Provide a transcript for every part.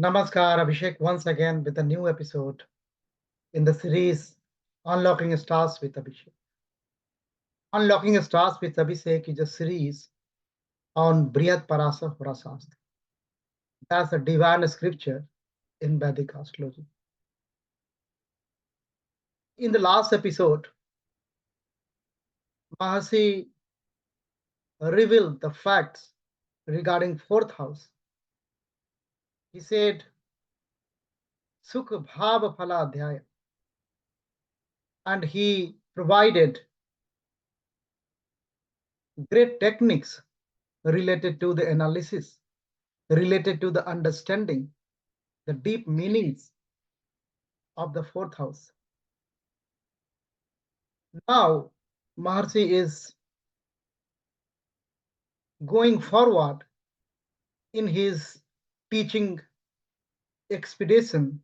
Namaskar, Abhishek, once again with a new episode in the series Unlocking Stars with Abhishek. Unlocking Stars with Abhishek is a series on Brihat Parashara Hora Shastra. That's a divine scripture in Vedic astrology. In the last episode, Mahasi revealed the facts regarding fourth house. He said, Sukha Bhava Phala Adhyaya, and he provided great techniques related to the analysis, related to the understanding, the deep meanings of the fourth house. Now, Maharshi is going forward in his teaching expedition,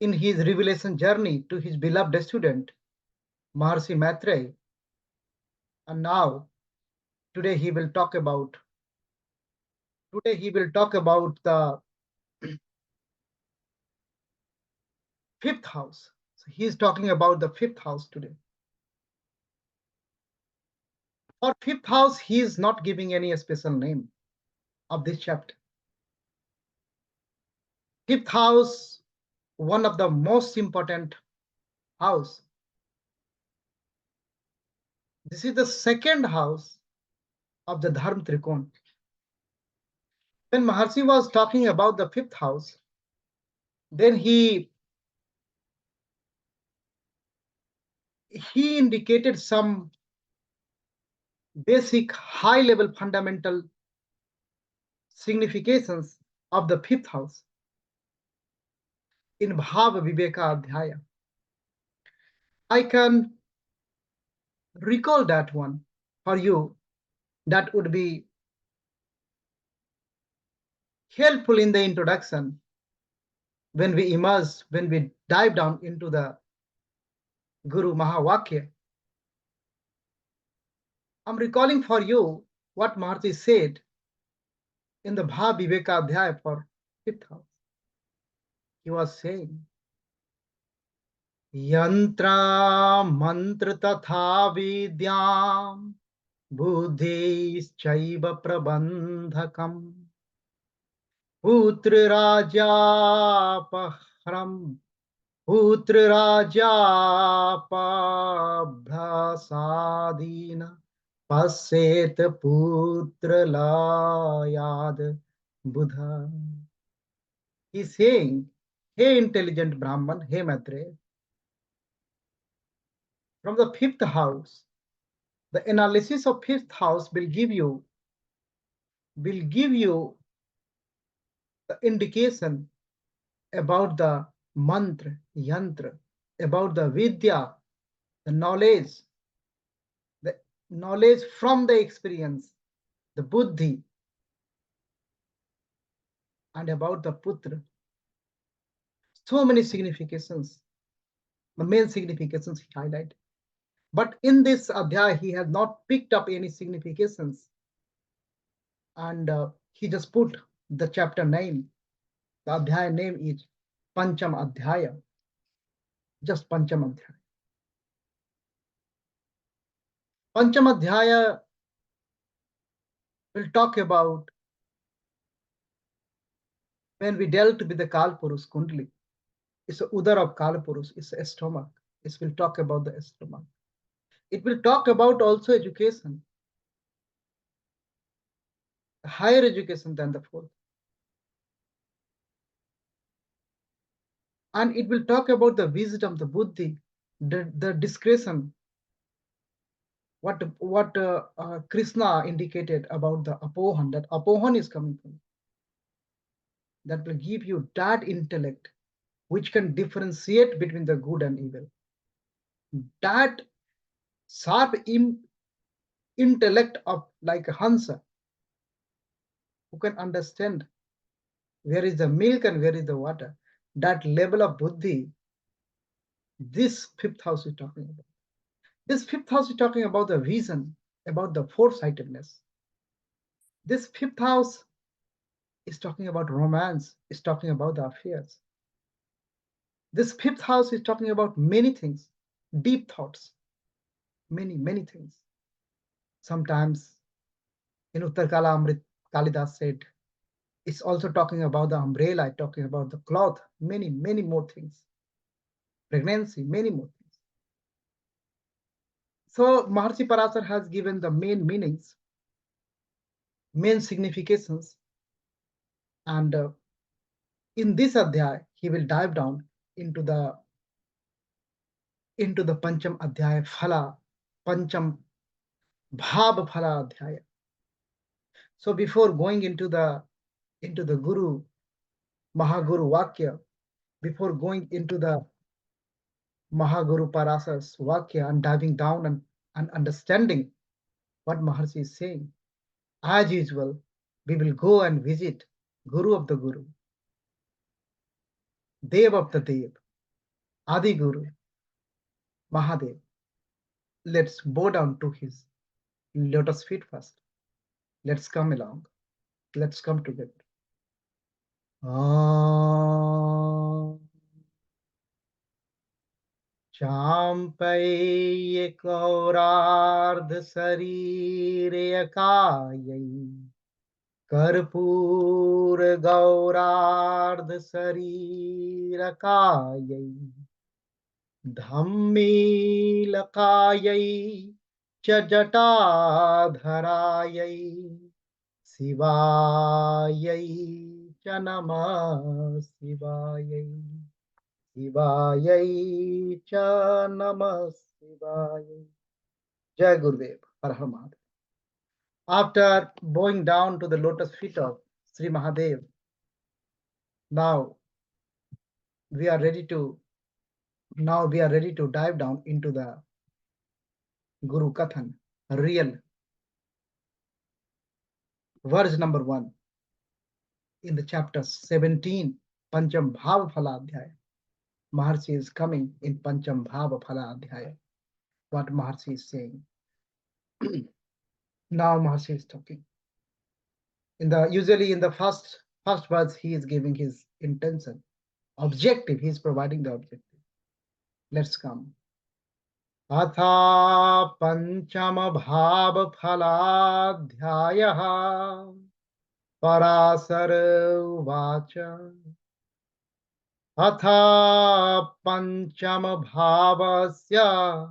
in his revelation journey to his beloved student, Maharshi Maitreya. And now, today he will talk about the fifth house. So he is talking about the fifth house today. For fifth house, he is not giving any special name of this chapter. Fifth house, one of the most important house. This is the second house of the Dharma Trikon. When Maharshi was talking about the fifth house, then he indicated some basic high-level fundamental significations of the fifth house in Bhava Viveka Adhyaya. I can recall that one for you. That would be helpful in the introduction when we immerse, when we dive down into the Guru Mahavakya. I'm recalling for you what Maharshi said in the Bhava Viveka Adhyaya for fifth house. He was saying, Yantra mantra tatha vidyam buddhischaiva prabandhakam putra rajapahram putra rajapabhasadina paset putra layad buddha. He's saying, hey intelligent Brahman, hey Maitreya, from the fifth house, the analysis of fifth house will give you the indication about the mantra, yantra, about the vidya, the knowledge from the experience, the buddhi, and about the putra. So many significations, the main significations he highlighted. But in this adhyaya, he has not picked up any significations. And he just put the chapter name. The adhyaya name is Pancham Adhyaya. Just Pancham Adhyaya. Pancham Adhyaya will talk about when we dealt with the Kalpurus Kundali. It's the Udar of Kalpurus, it's a stomach. It will talk about the stomach. It will talk about also education, higher education than the fourth. And it will talk about the wisdom, the buddhi, the discretion, what Krishna indicated about the apohan, that apohan is coming from. That will give you that intellect which can differentiate between the good and evil. That sharp intellect of like a Hansa, who can understand where is the milk and where is the water. That level of buddhi, this fifth house is talking about. This fifth house is talking about the vision, about the foresightedness. This fifth house is talking about romance, is talking about the affairs. This fifth house is talking about many things, deep thoughts, many, many things. Sometimes in Uttarkala Amrit, Kalidas said, it's also talking about the umbrella, talking about the cloth, many, many more things. Pregnancy, many more things. So Maharshi Parashar has given the main meanings, main significations, and in this adhyay, he will dive down into the Pancham Adhyaya Phala, Pancham Bhav Phala Adhyaya. So before going into the Guru, Mahaguru Vakya, before going into the Mahaguru Parasar's Vakya and diving down and understanding what Maharshi is saying, as usual, we will go and visit Guru of the Guru, Dev of the Dev, Adi Guru, Mahadev. Let's bow down to his lotus feet first. Let's come along. Let's come together. Champai Kaurardh Sarire Kayai Karpur Gaurardh Sarire Kayai Dhammi Lakayai Chajatadharayai Sivayai Chanama Sivayai Sivayai Chanama Sivayai. Jai Gurudev, Har Har Mahadev. After bowing down to the lotus feet of Sri Mahadev, now we are ready to dive down into the Guru Kathan, real verse number 1 in the chapter 17, Pancham Bhav Phala Adhyaya. Maharshi is coming in Pancham Bhav Phala Adhyaya. What Maharshi is saying. Now Maharshi is talking. Usually in the first verse, he is giving his intention, objective. He is providing the objective. Let's come. Atha Pancham Bhav Phaladhyayah Parasara Uvacha Atha Pancham Bhavasya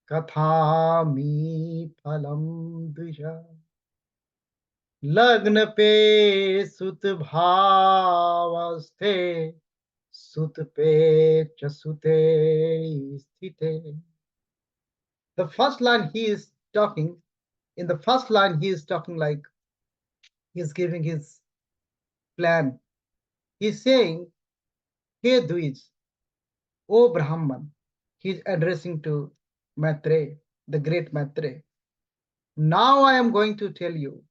Kathami Phalam Dvisha Lagna pe sut bhavaste sut pe chasute sthite. The first line he is talking, in the first line he is talking like he is giving his plan. He is saying, Hey Dvij, O Brahman, he is addressing to Maitre, the great Maitre. Now I am going to tell you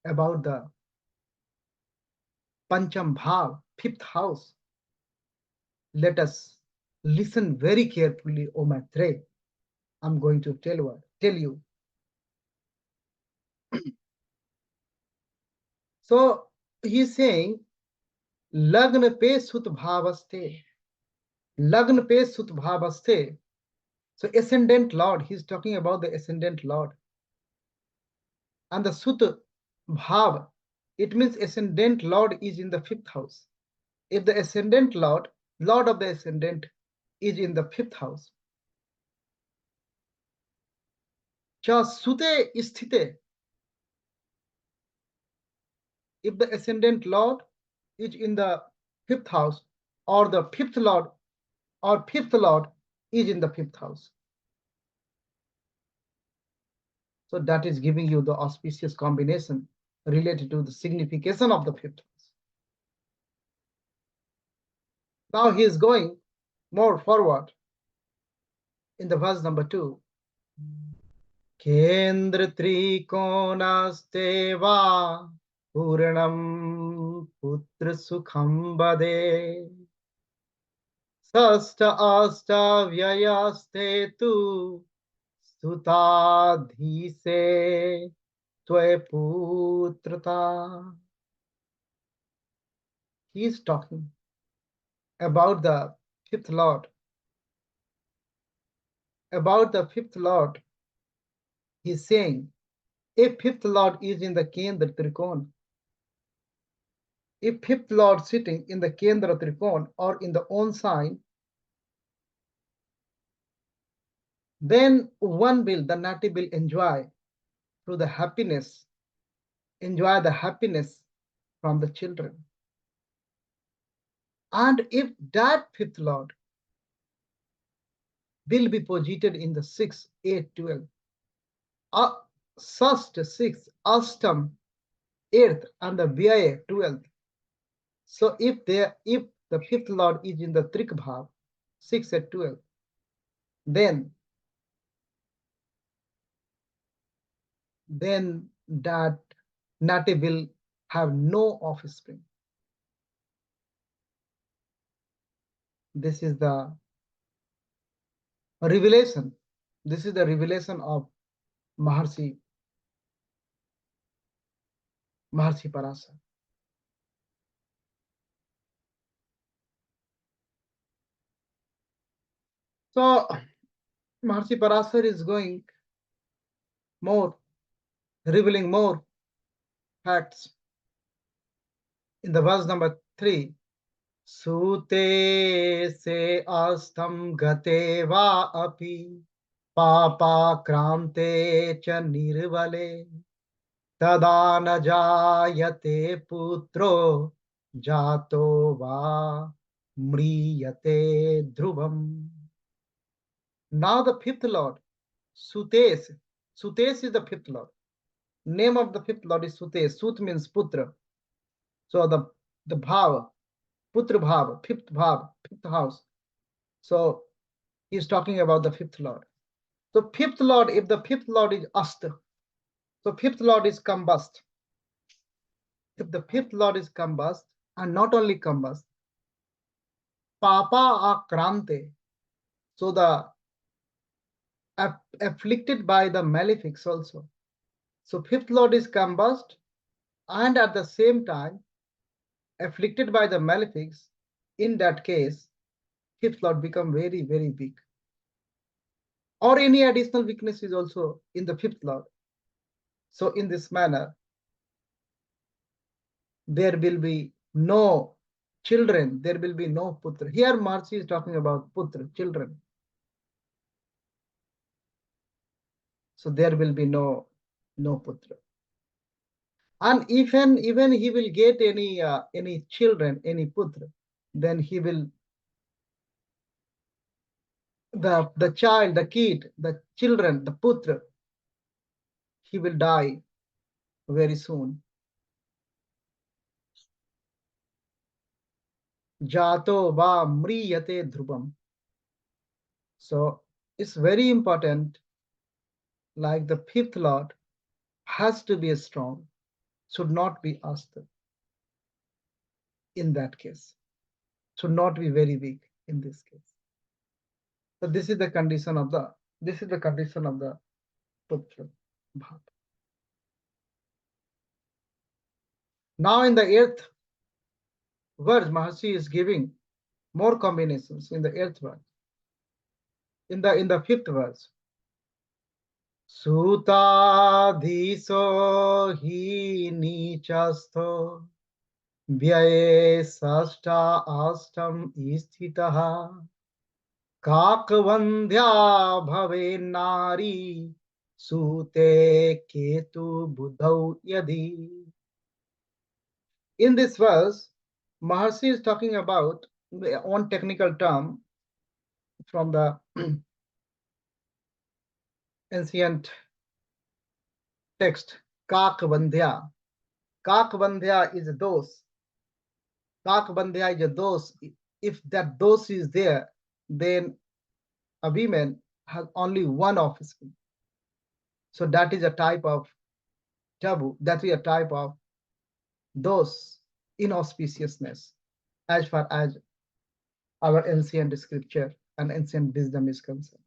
about the Pancham Bhav, fifth house. Let us listen very carefully, O Maitre. I'm going to tell you. So he's saying, Lagna pe sut bhavaste. Lagna pe sut bhavaste. So ascendant Lord, he's talking about the ascendant Lord. And the sut bhav, it means ascendant Lord is in the fifth house. If the ascendant Lord of the ascendant is in the fifth house, cha sute sthite. If the ascendant Lord is in the fifth house, or the fifth Lord is in the fifth house. So that is giving you the auspicious combination related to the signification of the fifth house. Now he is going more forward in the verse number 2. Kendra Trikonaste Puranam Putra Sukham Bade Sasta Asta Vyayaste Tu Sutadhise Tvaputrata. He is talking about the fifth lord. About the fifth lord, he is saying, if fifth lord is in the Kendra Trikon, if fifth lord sitting in the Kendra Trikon or in the own sign, then one will, the nati will enjoy through the happiness, enjoy the happiness from the children. And if that fifth lord will be posited in the 6, 8, 12, Sast 6, Astam 8th, and the Vyaya 12th. So if the fifth lord is in the Trik Bhav 6 at 12, then that nati will have no offspring. This is the revelation. This is the revelation of Maharshi Parashara. So Maharshi Parashara is going more, revealing more facts in the verse number 3. Sute se astam gate va api papa krante cha nirvale tada na jayate putro jato va mriyate dhruvam. Now the fifth lord, Sutes. Sutes is the fifth lord. Name of the fifth lord is Sutes. Sut means putra. So the bhava, putra bhava, fifth house. So he's talking about the fifth lord. So fifth lord, if the fifth lord is Asta, so fifth lord is combust. If the fifth lord is combust, and not only combust, papa akrante, so the afflicted by the malefics also. So fifth lord is combust, and at the same time afflicted by the malefics. In that case, fifth lord become very, very big. Or any additional weakness is also in the fifth lord. So in this manner, there will be no children, there will be no putra. Here Maharshi is talking about putra, children. So there will be no putra. And even he will get any children, any putra, then he will, the child, the kid, the children, the putra, he will die very soon. Jato va mriyate dhrubam. So it's very important, like the fifth lord has to be strong, should not be asta in that case, should not be very weak in this case. So this is the condition of the putra bhav. Now in the 8th verse, Maharshi is giving more combinations in the 8th verse. In the 5th verse, Sutadhiso hi nichastho vyaye sashta astam isthitaha kakvandhya bhave nari sute ketu buddhau yadi. In this verse, Maharshi is talking about one technical term from the ancient text, Kakvandhya. Kakvandhya is a dose. Kakvandhya is a dose. If that dose is there, then a woman has only one offspring. So that is a type of taboo. That is a type of dose, inauspiciousness, as far as our ancient scripture and ancient wisdom is concerned.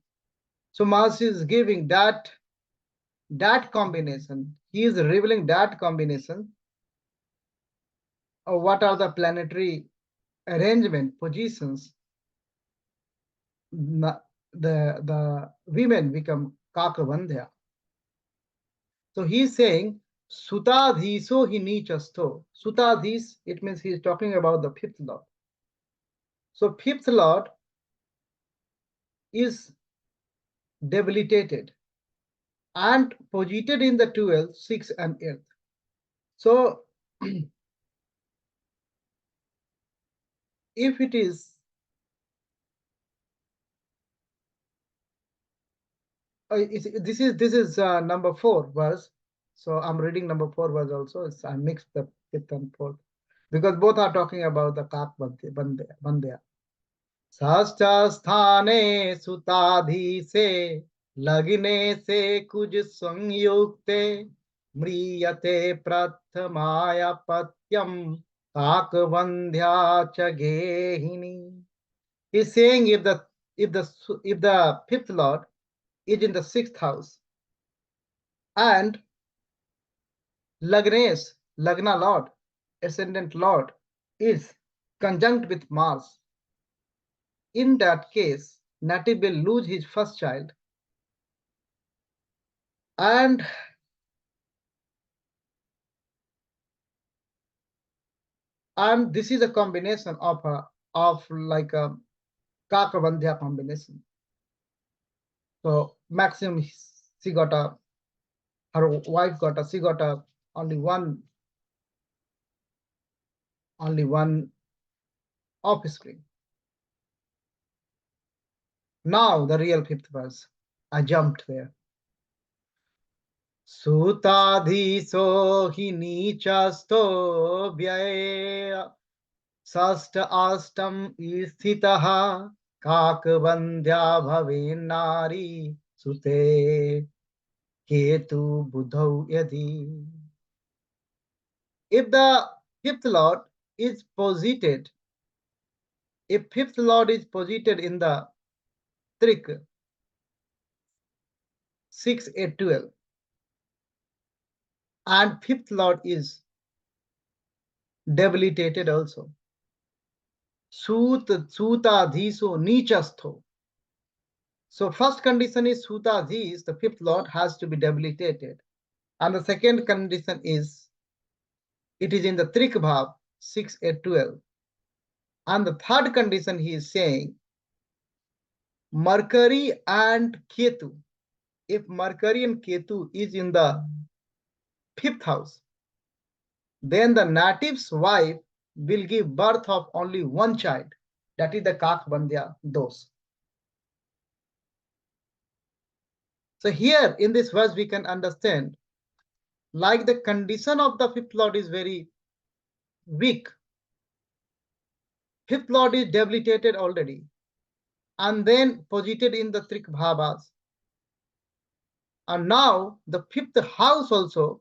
So Maharshi is giving that that combination. He is revealing that combination of what are the planetary arrangement positions. The women become Kakavandhya. So he's saying Sutadhiso hi nichasto. Sutadhis, it means he's talking about the fifth lord. So fifth lord is debilitated and posited in the 12, 6 and 8. So if it is this is number 4 verse. So I'm reading number 4 verse also. I mixed the fifth and fourth because both are talking about the Kak Bandya. Sthane sutadhi se lagine se kuj संयुक्ते mriyate prathamaya patyam kakvandhya cha gehini. He's saying if the fifth lord is in the 6th house and Lagna lord, ascendant lord, is conjunct with Mars, in that case, native will lose his first child, and this is a combination of like a Kakavandhya combination. So maximum she got her wife she got only one offspring. Now the real fifth verse. I jumped there. Sutadhiso hi nichasto vyaya षष्ठ अष्टम स्थितः काकवन्द्या भवे नारी सुते केतु बुधौ यदि. If the fifth lord is posited, in the trik 6, 8, 12, and fifth lord is debilitated also. Sutadhiso nichastho. So first condition is Sutadhis, the fifth lord has to be debilitated. And the second condition is it is in the Trik Bhav 6, 8, 12. And the third condition he is saying Mercury and Ketu. If Mercury and Ketu is in the 5th house, then the native's wife will give birth of only one child. That is the Kakvandhya dos. So here in this verse we can understand like the condition of the fifth lord is very weak. Fifth lord is debilitated already and then posited in the Trik Bhavas. And now the 5th house also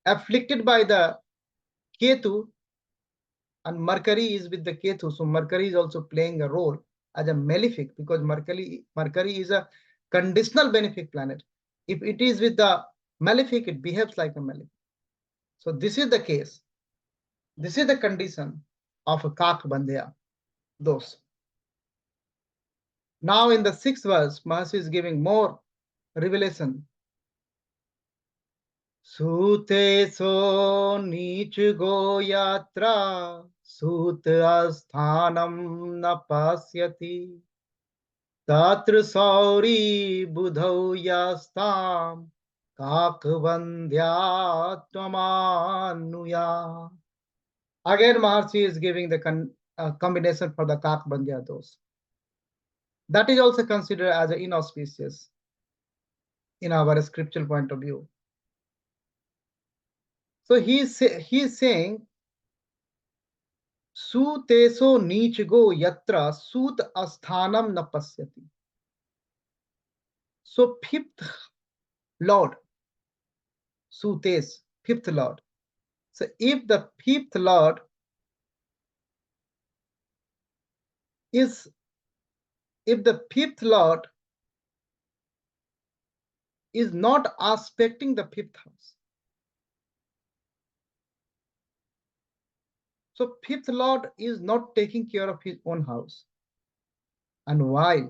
afflicted by the Ketu, and Mercury is with the Ketu. So Mercury is also playing a role as a malefic because Mercury is a conditional benefic planet. If it is with the malefic, it behaves like a malefic. So this is the case. This is the condition of a Kak Bandhya dos. Now in the 6th verse, Mahasi is giving more revelation. Sute so नीच गो यात्रा सूत asthanam na pasyati tatra sauri budhau yastam kakvandhya tvamanuya. Again Maharshi is giving the combination for the Kakvandhya dos. That is also considered as an inauspicious in our scriptural point of view. So he is saying Suteso nichgo yatra sut asthanam na pasyati. So 5th lord, Sutes, 5th lord. So if the 5th lord is is not aspecting the fifth house. So fifth lord is not taking care of his own house. And why?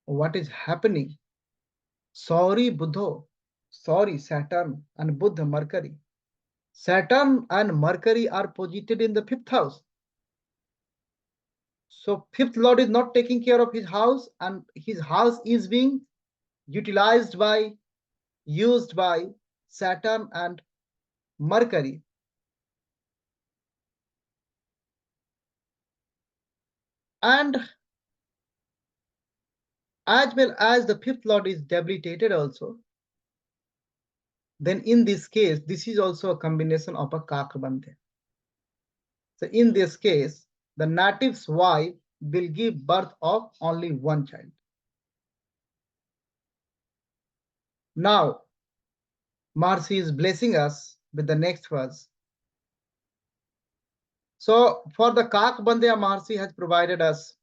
What is happening? Sorry, Buddha. Sorry, Saturn and Buddha, Mercury. Saturn and Mercury are posited in the fifth house. So fifth lord is not taking care of his house, and his house is being utilized by, used by Saturn and Mercury. And as well as the fifth lord is debilitated also, then in this case, this is also a combination of a Kakabandhe. So in this case, the native's wife will give birth of only one child. Now, Marcy is blessing us with the next verse. So for the Kakabandhe, Marcy has provided us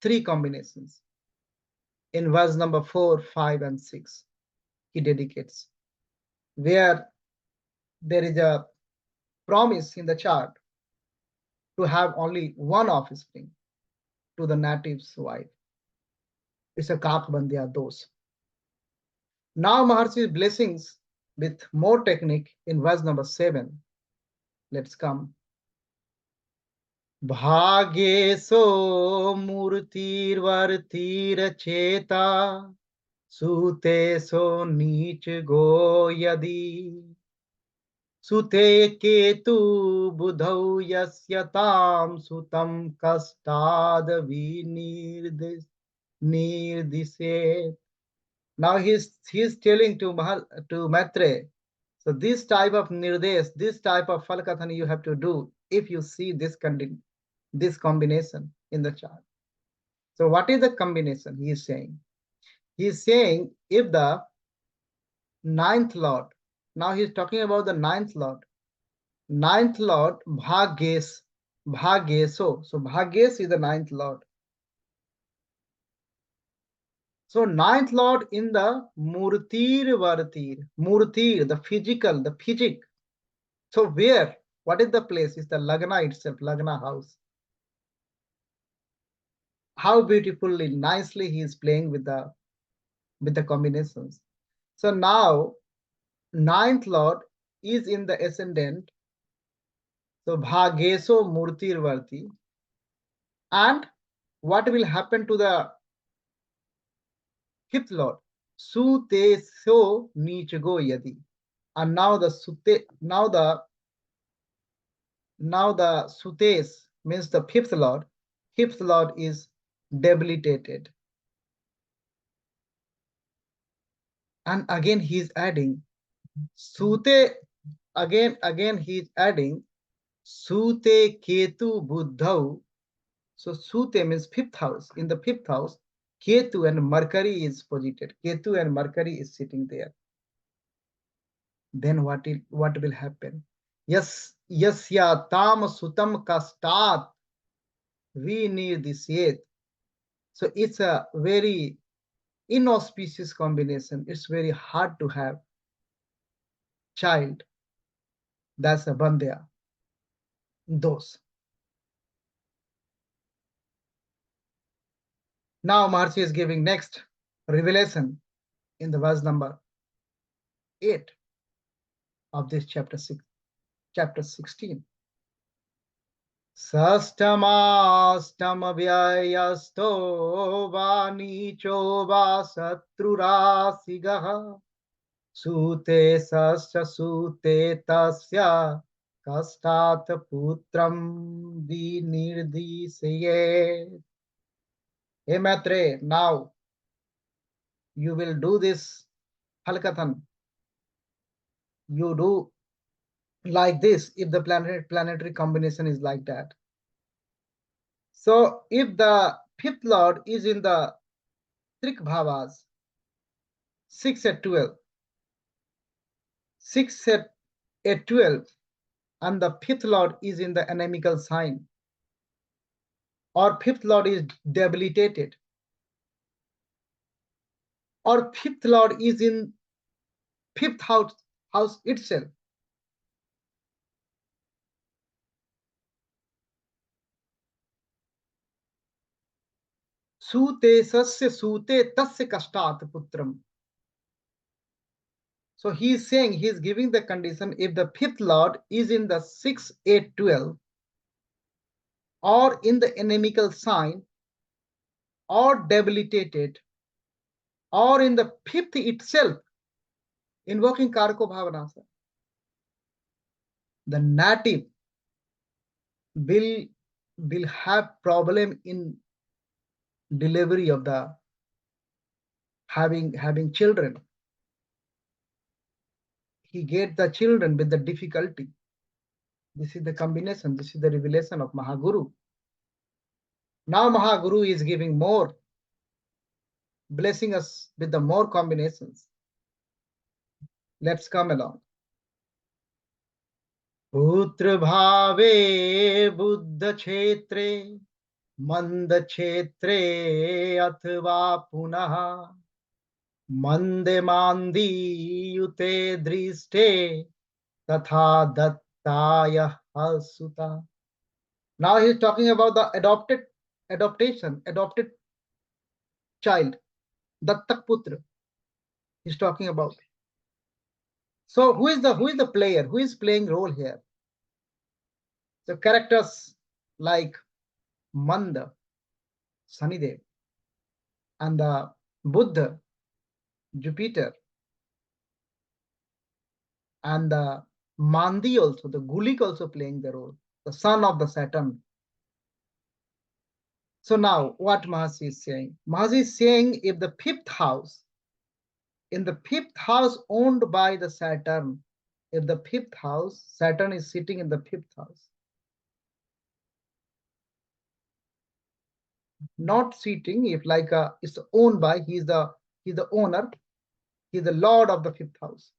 three combinations. In verse number 4, 5, and 6, he dedicates, where there is a promise in the chart to have only one offspring to the native's wife. It's a Kakabandya dose. Now Maharshi's blessings with more technique in verse number 7. Let's come. Bhageso murtirvartir cheta sute so neech go yadi sute ketu budhau yasyatam sutam kastad nirdise. Now he's telling to Maitre, so this type of nirdesh, this type of falkathani you have to do if you see this combination in the chart. So what is the combination he is saying? He is saying if the ninth lord, now he is talking about the ninth lord bhages, bhageso. So bhages is the ninth lord. So ninth lord in the murtir vartir, murtir, the physical, the physic. So where? What is the place? It's the Lagna itself, Lagna house. How beautifully, nicely he is playing with the combinations. So now ninth lord is in the ascendant. So bhageso murtir varti. And what will happen to the fifth lord? Sute so nichago yadi. And now the sute, now the sutes means the fifth lord is debilitated. And again he is adding sute, again he is adding sute ketu buddhau. So sute means fifth house. In the fifth house, ketu and Mercury is posited. Ketu and Mercury is sitting there. Then what will happen? Yes, yasya tam sutam kastat we need this yet. So it's a very inauspicious combination. It's very hard to have child. That's a bandya. Those. Now Maharshi is giving next revelation in the verse number 8 of this chapter 16. Sastama vyayasto va nicho va satrurasigaha sute sasya sute tasya kastat putram vinirdisaye. Hey Matre, now you will do this Halkathan. You do like this if the planetary combination is like that. So if the fifth lord is in the Trik Bhavas, 6 at 12, 6 at 12, and the fifth lord is in the anemical sign, or fifth lord is debilitated, or fifth lord is in fifth house itself. Sute sasya sute tasya kashtat putram. So he is saying, he is giving the condition if the fifth lord is in the 6, 8, 12 or in the inimical sign or debilitated or in the fifth itself, invoking Karko Bhavanasa, the native will have problem in delivery of the having children. He get the children with the difficulty. This is the combination, this is the revelation of Mahaguru. Now Mahaguru is giving more, blessing us with the more combinations. Let's come along. Putra bhave buddha kshetre मंद क्षेत्रे अथवा पुनः मंदे मांदी युते दृष्टे तथा दत्ताय सुता. Now he is talking about the adopted child, Dattak Putra. He is talking about. So who is the player? Who is playing role here? The characters like Manda, Sanidev, and the Buddha, Jupiter, and the Mandi also, the Gulik also playing the role, the son of the Saturn. So now what Mahasi is saying? Mahasi is saying if the fifth house, in the fifth house owned by the Saturn, if the fifth house, Saturn is sitting in the fifth house, not sitting, if like it's owned by, he's the owner, he's the lord of the fifth house,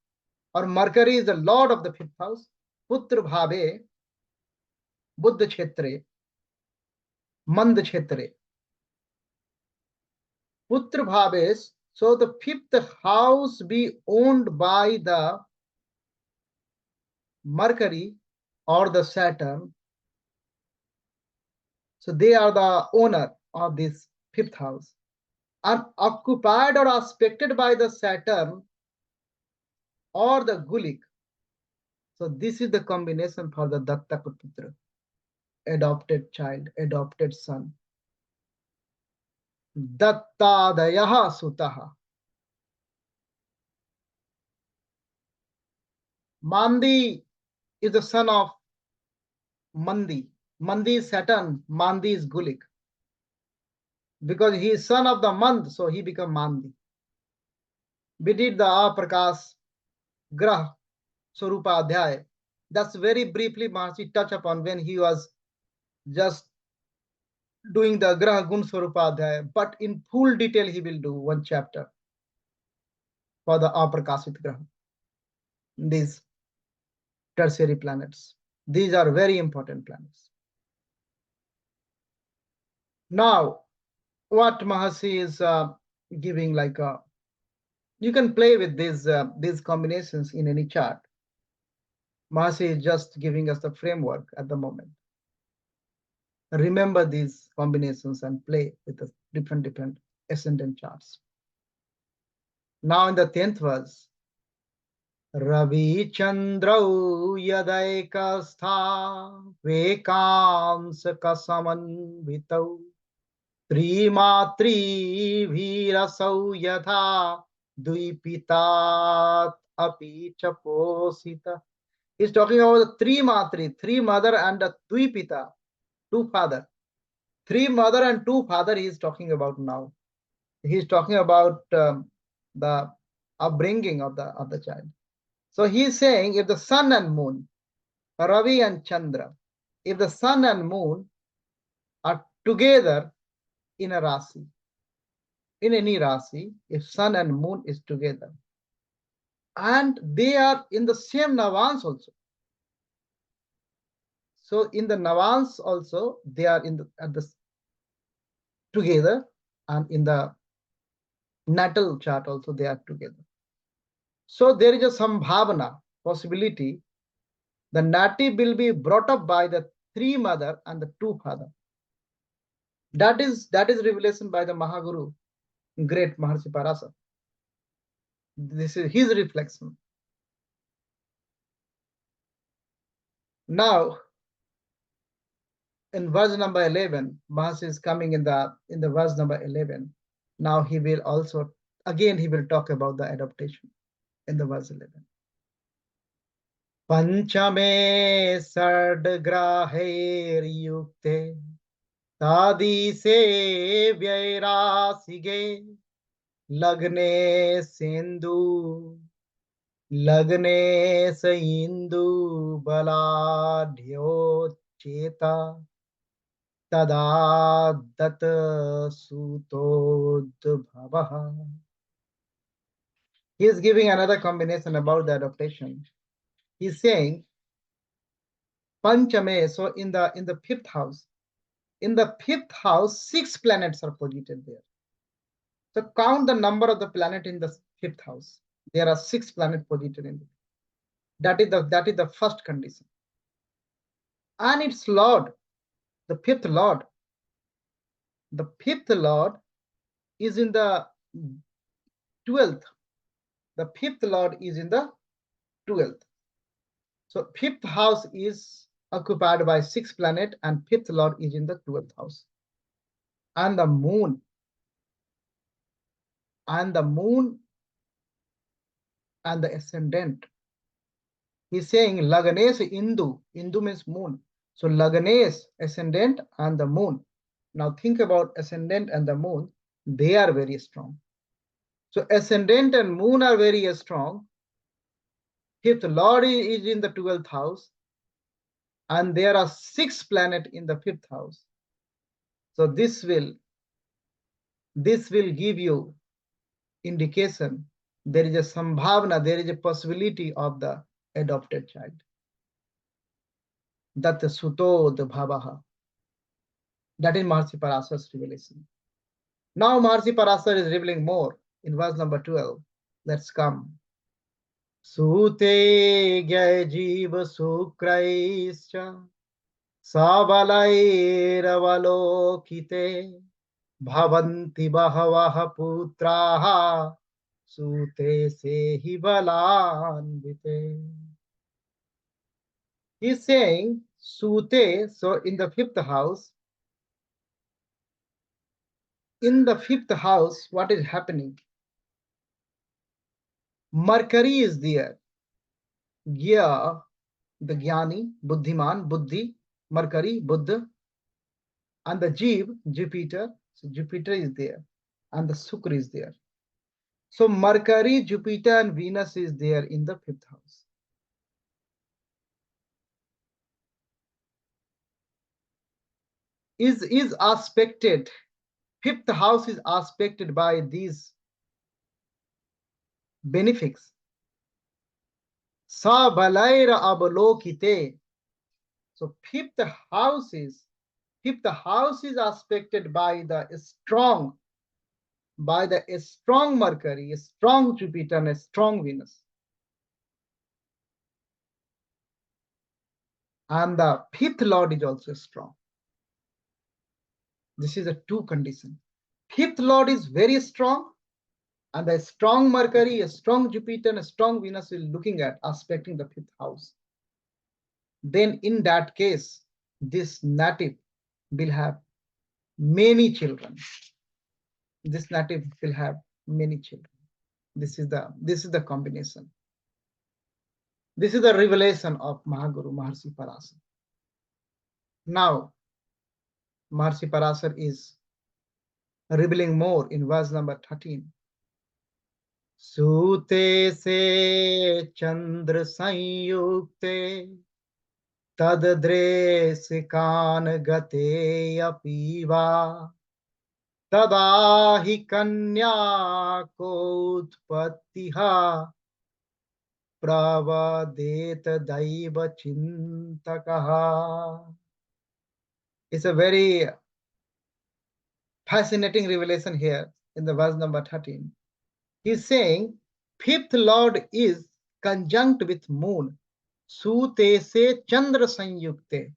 or Mercury is the lord of the fifth house. Putra bhave buddha kshetre mand kshetre. Putra bhaves, so the fifth house be owned by the Mercury or the Saturn. So they are the owner of this fifth house, and occupied or aspected by the Saturn or the Gulik. So this is the combination for the Datta Putra, adopted child, adopted son. Dattadayaha sutaha. Mandi is the son of Mandi. Mandi is Saturn, Mandi is Gulik. Because he is son of the month, so he become Mandi. We did the Aprakash Grah Swarupa Adhyay. That's very briefly Mahasi touch upon when he was just doing the Grah Gun Swarupa Adhyay. But in full detail, he will do one chapter for the Aprakashit Graha. These tertiary planets. These are very important planets. Now, what Mahasi is giving like a, you can play with these combinations in any chart. Mahasi is just giving us the framework at the moment. Remember these combinations and play with the different ascendant charts. Now in the 10th verse, Ravi Chandrau Yadaikastha Vekamsaka Samanvitau Trimatri Virasau Yatha Duipitat Api Chaposita. He's talking about the three matri, three mother and the Duipita, two father. Three mother and two father he is talking about now. He is talking about the upbringing of the child. So he is saying if the sun and moon, Ravi and Chandra, if the sun and moon are together in a rasi, in any rasi, if sun and moon is together, and they are in the same navans also. So in the navans also they are in the together, and in the natal chart also they are together. So there is a sambhavana, possibility, the nati will be brought up by the three mother and the two father. That is revelation by the Mahaguru, great Maharshi Parashara. This is his reflection. Now, in verse number 11, Maharshi is coming in the verse number 11. Now he will also, again he will talk about the adaptation in the verse 11. Panchame sadgraher yukte tadi se vyairasige lagne sindu लग्ने स इंदु बलाढ्योच्चेता तदा Dutt सुतोद्भवः. He is giving another combination about the adaptation. He is saying Panchame, so in the fifth house. In the fifth house, 6 planets are posited there. So count the number of the planet in the fifth house. There are 6 planets posited in it. That is the first condition. And its Lord, the fifth Lord is in the 12th. The fifth Lord is in the 12th. So fifth house is occupied by 6 planets and fifth Lord is in the 12th house. And the moon and the ascendant. He's saying Laganes Indu. Indu means moon. So Laganes, ascendant and the moon. Now think about ascendant and the moon. They are very strong. So ascendant and moon are very strong. Fifth Lord is in the 12th house. And there are 6 planets in the 5th house. So this will give you indication there is a sambhavana, there is a possibility of the adopted child. That suto the bhavaha. That is Maharshi Parashara's revelation. Now Maharshi Parashara is revealing more in verse number 12. Let's come. Sute gya jiva sukraischa sabalairavalokite bhavanti bahavaha putraha sute sehi balanvite. He's saying Sute, so in the 5th house. In the 5th house, what is happening? Mercury is there. Gya, the Jnani, Buddhiman, Buddhi, Mercury, Buddha, and the Jeev, Jupiter. So Jupiter is there, and the Sukra is there. So Mercury, Jupiter, and Venus is there in the 5th house. Is aspected. 5th house is aspected by these benefics. Sa balaira abalokite. So 5th house is aspected by the strong Mercury, a strong Jupiter, and a strong Venus. And the 5th Lord is also strong. This is a 2 condition. 5th Lord is very strong, and a strong Mercury, a strong Jupiter, and a strong Venus is looking at aspecting the 5th house. Then in that case, this native will have many children. This native will have many children. This is the combination. This is the revelation of Mahaguru Maharshi Parashara. Now, Maharshi Parashara is revealing more in verse number 13. Sute se chandra sanyukte tadadresikan gate apiva tada hi kanya kotpattiha pravadeta daiva chintakaha. It's a very fascinating revelation here in the verse number 13. He's saying fifth lord is conjunct with moon. Sute se chandra sanyukte.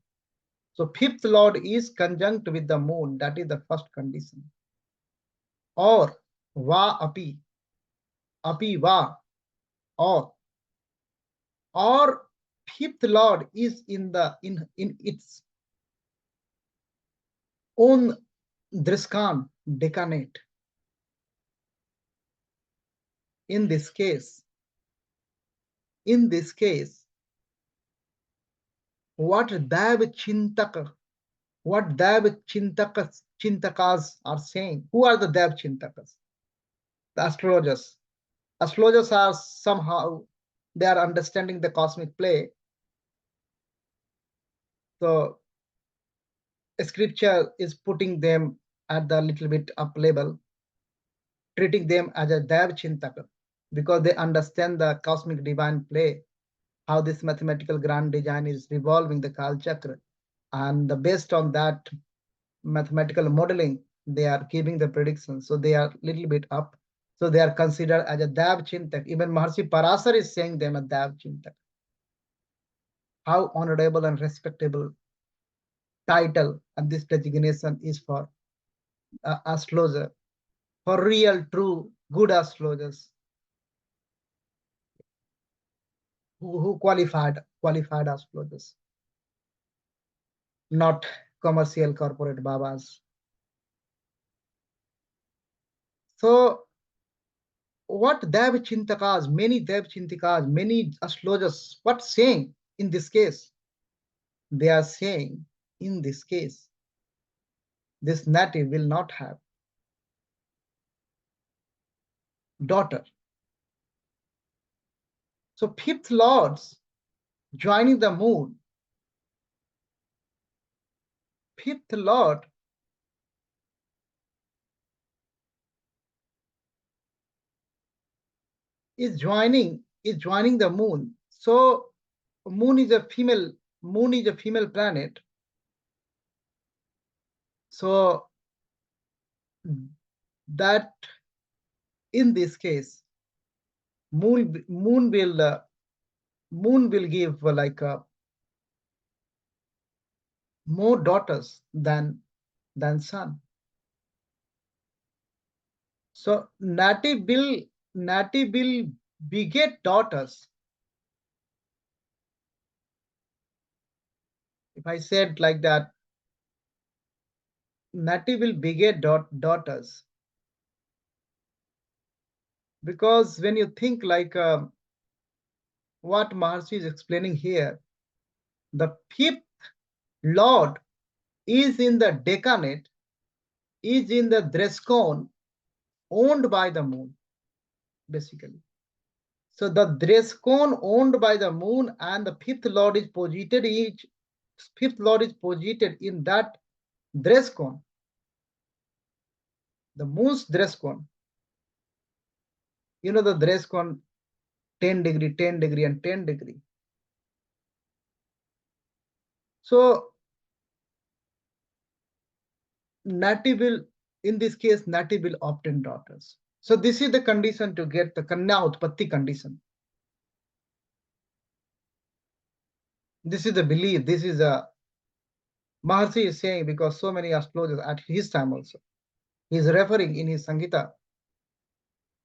So fifth lord is conjunct with the moon. That is the first condition. Or va api va, or fifth lord is in its own driskan decanate. In this case, what Dev Chintakas are saying. Who are the Dev Chintakas? The astrologers. Astrologers are somehow, they are understanding the cosmic play. So scripture is putting them at the little bit up level, treating them as a Dev Chintaka, because they understand the cosmic divine play, how this mathematical grand design is revolving the Kal Chakra. And based on that mathematical modeling, they are giving the predictions. So they are little bit up. So they are considered as a Dev Chintak. Even Maharshi Parashara is saying them a Dev Chintak. How honorable and respectable title and this designation is for astrologer, for real, true, good astrologers who qualified astrologers, not commercial corporate babas. So what Dev Chintakas, many Dev Chintakas, many astrologers, what saying in this case? They are saying in this case, this native will not have daughter. So fifth lords joining the moon, fifth lord is joining the moon. So moon is a female planet. So that in this case, moon will give like more daughters than sun. So native will beget daughters. If I said like that, native will beget daughters. Because when you think like what Maharshi is explaining here, the fifth lord is in the decanate, is in the Drescon, owned by the moon, basically. So the Drescon owned by the moon, and the fifth lord is posited in that Drescon, the moon's Drescon. You know the Drescon 10 degree, 10 degree, and 10 degree. So native will, in this case, native will obtain daughters. So this is the condition to get the Kanya Utpatti condition. This is the belief. This is a Maharshi is saying, because so many astrologers at his time also, he is referring in his Sangita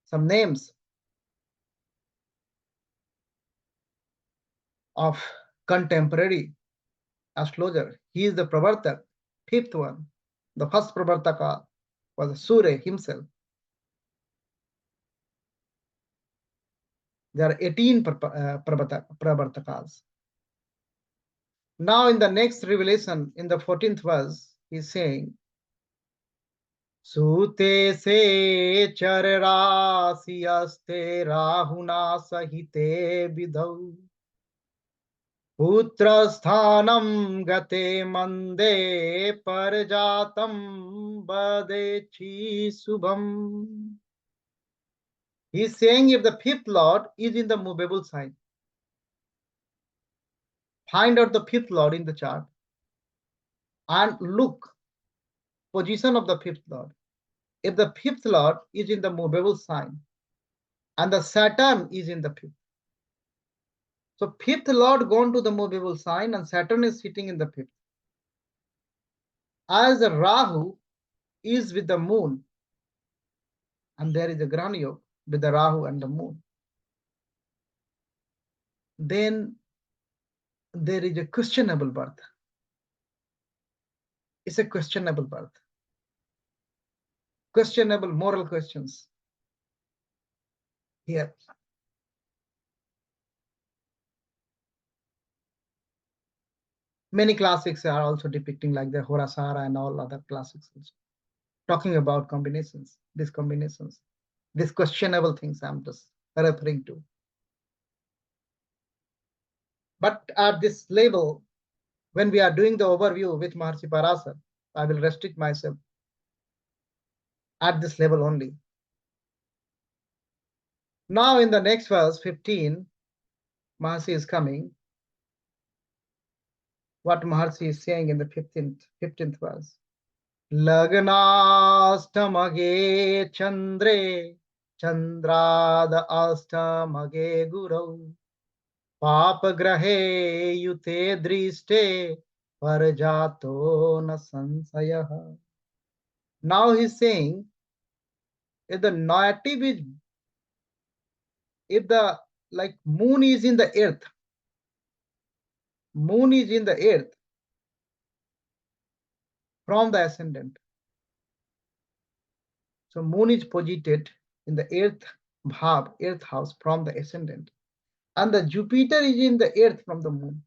some names of contemporary astrologer. He is the Pravartak, fifth one. The first Pravartaka was Surya himself. There are 18 Pravartakas. Now in the next revelation, in the 14th verse, he's saying, Sute se charrasiyaste rahuna sahite vidau putrasthanam gate mande parjatam badechi subham. He's saying if the fifth lord is in the movable sign, find out the fifth lord in the chart and look position of the fifth lord. If the fifth lord is in the movable sign, and the Saturn is in the fifth. So fifth lord gone to the movable sign and Saturn is sitting in the fifth. As the Rahu is with the moon, and there is a Grahana Yoga with the Rahu and the moon, then there is a questionable birth. It's a questionable birth. Questionable moral questions here. Many classics are also depicting, like the Horasara and all other classics also, talking about combinations, these questionable things I'm just referring to. But at this level, when we are doing the overview with Maharshi Parashara, I will restrict myself at this level only. Now in the next verse, 15, Maharshi is coming. What Maharshi is saying in the 15th verse. Lagnastamage chandre chandrada astamage gurau papagrahe yute driste parjato na sansayah. Now he's saying, if the native is, if the like moon is in the earth, moon is in the earth from the ascendant. So moon is posited in the earth bhav, earth house from the ascendant, and the Jupiter is in the earth from the moon.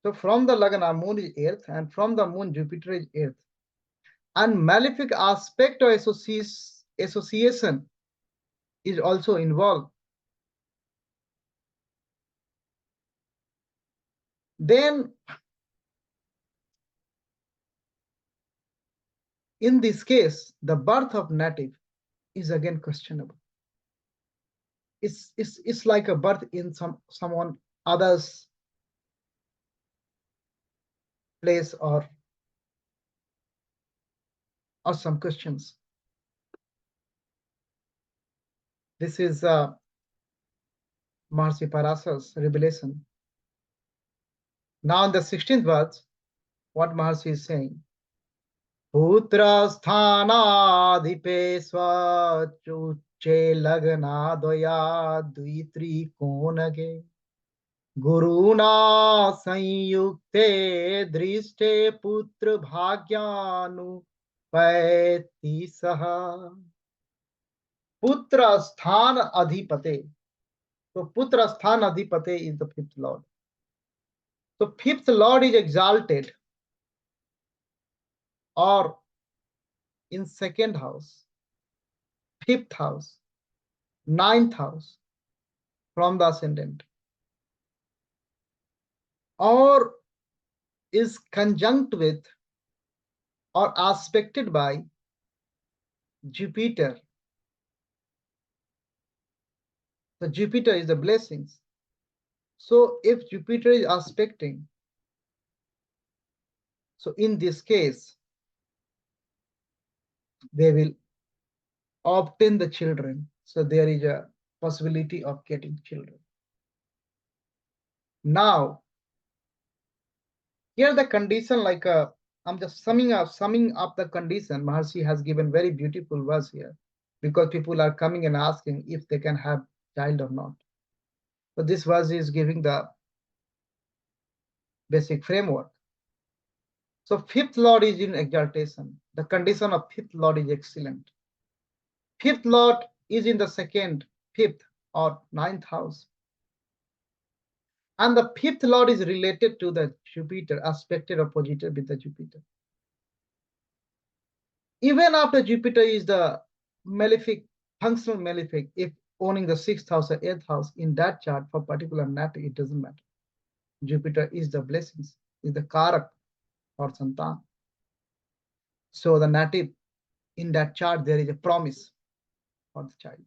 So from the Lagna, moon is earth, and from the moon, Jupiter is earth. And malefic aspect or association is also involved. Then in this case, the birth of native is again questionable. It's like a birth in someone other's place or some questions. This is Maharshi Parashara's revelation. Now in the 16th verse, what Maharshi is saying. Putra sthanadipe swachuche lagna doya duitri konage guruna sanyukte driste putra bhagyanu paiti saha. Putra sthan adhipate. So Putra sthan adhipate is the fifth lord. So fifth lord is exalted or in second house, fifth house, ninth house from the ascendant, or is conjunct with or aspected by Jupiter. So Jupiter is the blessings. So if Jupiter is aspecting, so in this case, they will obtain the children. So there is a possibility of getting children. Now, here the condition, like I'm just summing up the condition. Maharshi has given very beautiful verse here, because people are coming and asking if they can have child or not. So this verse is giving the basic framework. So fifth lord is in exaltation. The condition of fifth lord is excellent. Fifth lord is in the second, fifth or ninth house. And the fifth lord is related to the Jupiter, aspected or posited with the Jupiter. Even after Jupiter is the malefic, functional malefic, if owning the sixth house or eighth house in that chart for particular native, it doesn't matter. Jupiter is the blessings, is the karak or santan. So the native in that chart, there is a promise for the child.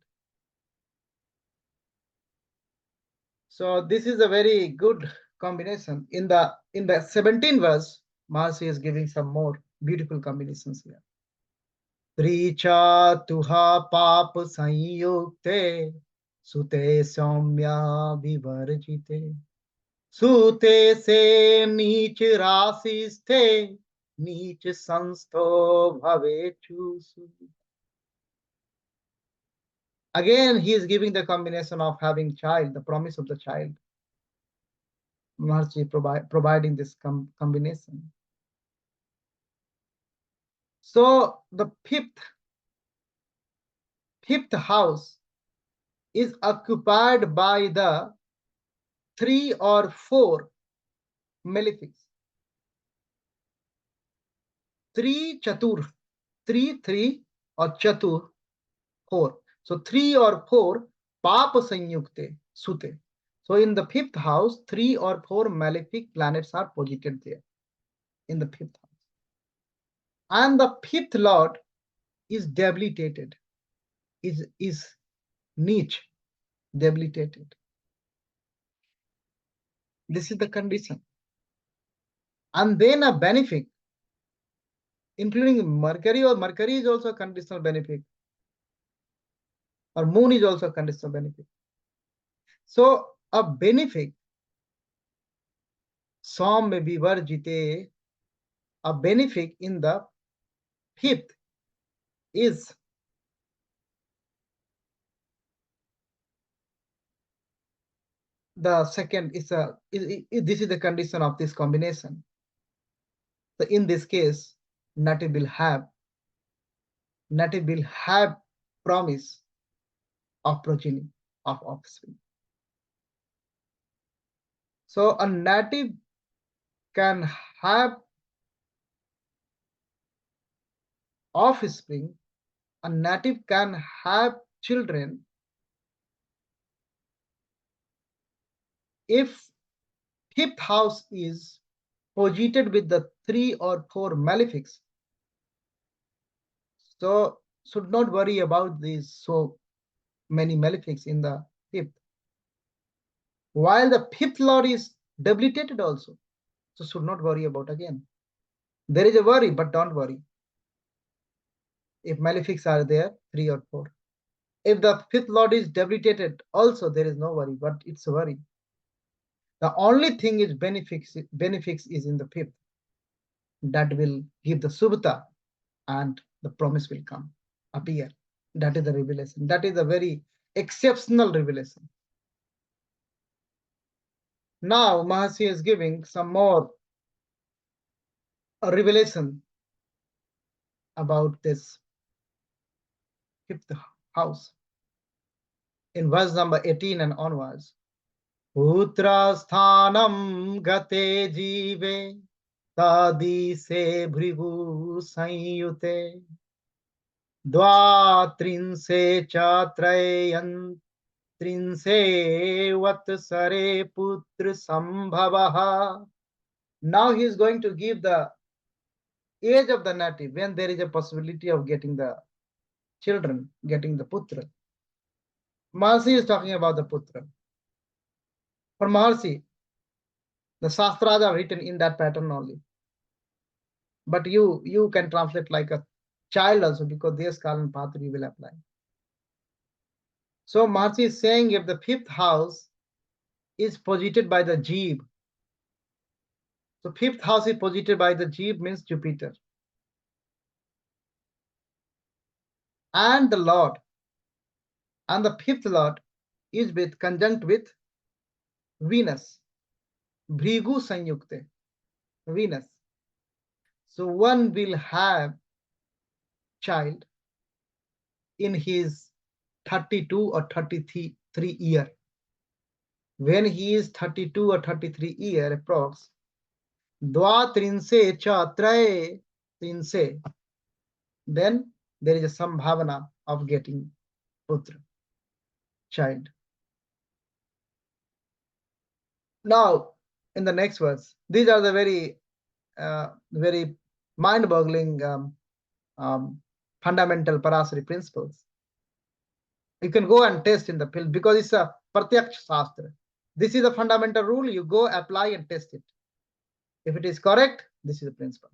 So this is a very good combination. In the 17th verse, Maharshi is giving some more beautiful combinations here. Tricha तुहा पाप संयुक्ते सुते सौम्या विवर्जिते सुते से नीच राशि स्थे नीच संस्थो भवेचु. Again, he is giving the combination of having child, the promise of the child. Maharshi providing this combination. So the fifth house is occupied by the 3 or 4 malefics. 3 chatur, 3 or chatur, 4. So 3 or 4 papa sanyukte sute. So in the fifth house, 3 or 4 malefic planets are posited there in the fifth house. And the fifth lord is debilitated, is niche, debilitated. This is the condition. And then a benefic, including Mercury, or Mercury is also a conditional benefic, or Moon is also a conditional benefic. So a benefic, Som may be Varjite, a benefic in the fifth is the second, this is the condition of this combination. So in this case, native will have promise of progeny, of offspring. So a native can have offspring, a native can have children if fifth house is posited with the 3 or 4 malefics. So should not worry about these so many malefics in the fifth. While the fifth lord is debilitated also, so should not worry about again. There is a worry, but don't worry. If malefics are there, 3 or 4. If the fifth lord is debilitated, also there is no worry, but it's a worry. The only thing is benefics is in the fifth. That will give the subhata and the promise will come, appear. That is the revelation. That is a very exceptional revelation. Now Mahasi is giving some more revelation about this fifth house in verse number 18 and onwards. Putra sthanam gate jive tadi se bhrigu sanyute dva trinse chatrayan trinse vatsare putra sambhavaha. Now he is going to give the age of the native when there is a possibility of getting the children, getting the putra. Mahasi is talking about the putra. For Mahasi, the Shastras are written in that pattern only. But you can translate like a child also, because there's Kal and Patri will apply. So Mahasi is saying if the fifth house is posited by the Jeev, so fifth house is posited by the Jeev means Jupiter. And the Lord, and the fifth Lord is with conjunct with Venus. Bhrigu Sanyukte, Venus. So one will have child in his 32 or 33 year. When he is 32 or 33 year approx, Dwa trinse cha traye trinse, then there is a sambhavana of getting putra, child. Now, in the next verse, these are the very mind-boggling fundamental Parashara principles. You can go and test in the field because it's a Pratyaksh Shastra. This is a fundamental rule. You go apply and test it. If it is correct, this is the principle.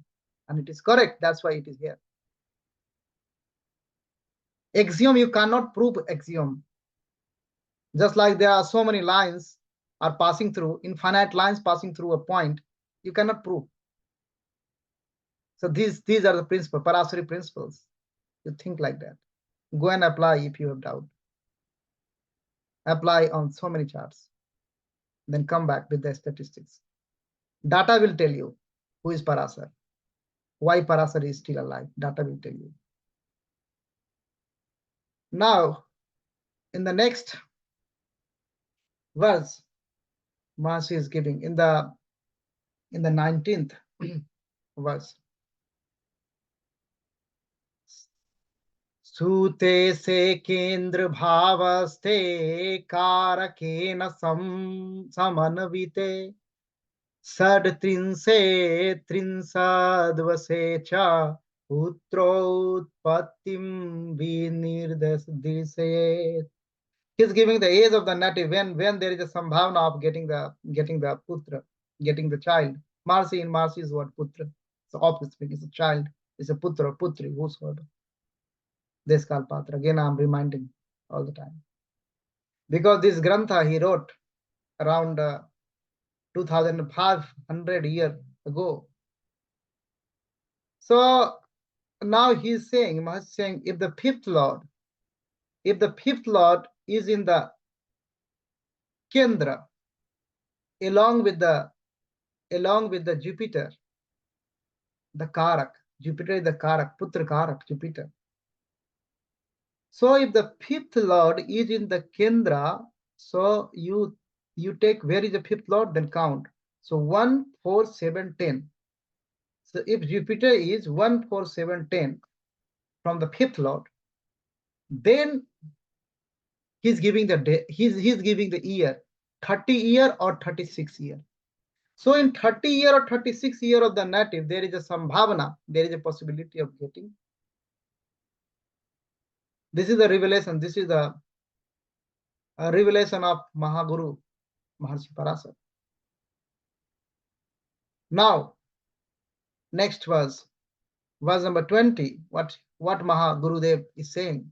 And it is correct. That's why it is here. Axiom, you cannot prove axiom. Just like there are so many lines are passing through, infinite lines passing through a point, you cannot prove. So these are the principles, Parashara principles. You think like that. Go and apply if you have doubt. Apply on so many charts. Then come back with the statistics. Data will tell you who is Parashara, why Parashara is still alive. Data will tell you. Now, in the next verse, Mahasi is giving in the 19th verse. सूते से केंद्र भावस्ते कारकेन समन्विते षड्त्रिंशे त्रिंशद्वसे च पुत्रोत्पत्तिं विनिर्देशयेत्. He's giving the age of the native when there is a sambhavana of getting the putra, getting the child. Marsi in Marsi is what putra. So offspring is a child, is a putra, putri, whosoever. Deskal Patra. Again, I'm reminding all the time. Because this Grantha he wrote around 2500 years ago. So now he's saying, if the fifth Lord is in the Kendra, along with the Jupiter, the Karak, Jupiter is the Karak, Putra Karak, Jupiter. So if the fifth Lord is in the Kendra, so you take where is the fifth Lord, then count. So 1, 4, 7, 10. So if Jupiter is 1, 4, 7, 10 from the fifth Lord, then he's giving the day, he's giving the year, 30 year or 36 year. So in 30 year or 36 year of the native, there is a sambhavana, there is a possibility of getting. This is the revelation. This is the revelation of Mahaguru, Maharshi Parashara. Now, next verse number 20. What Mahagurudev is saying?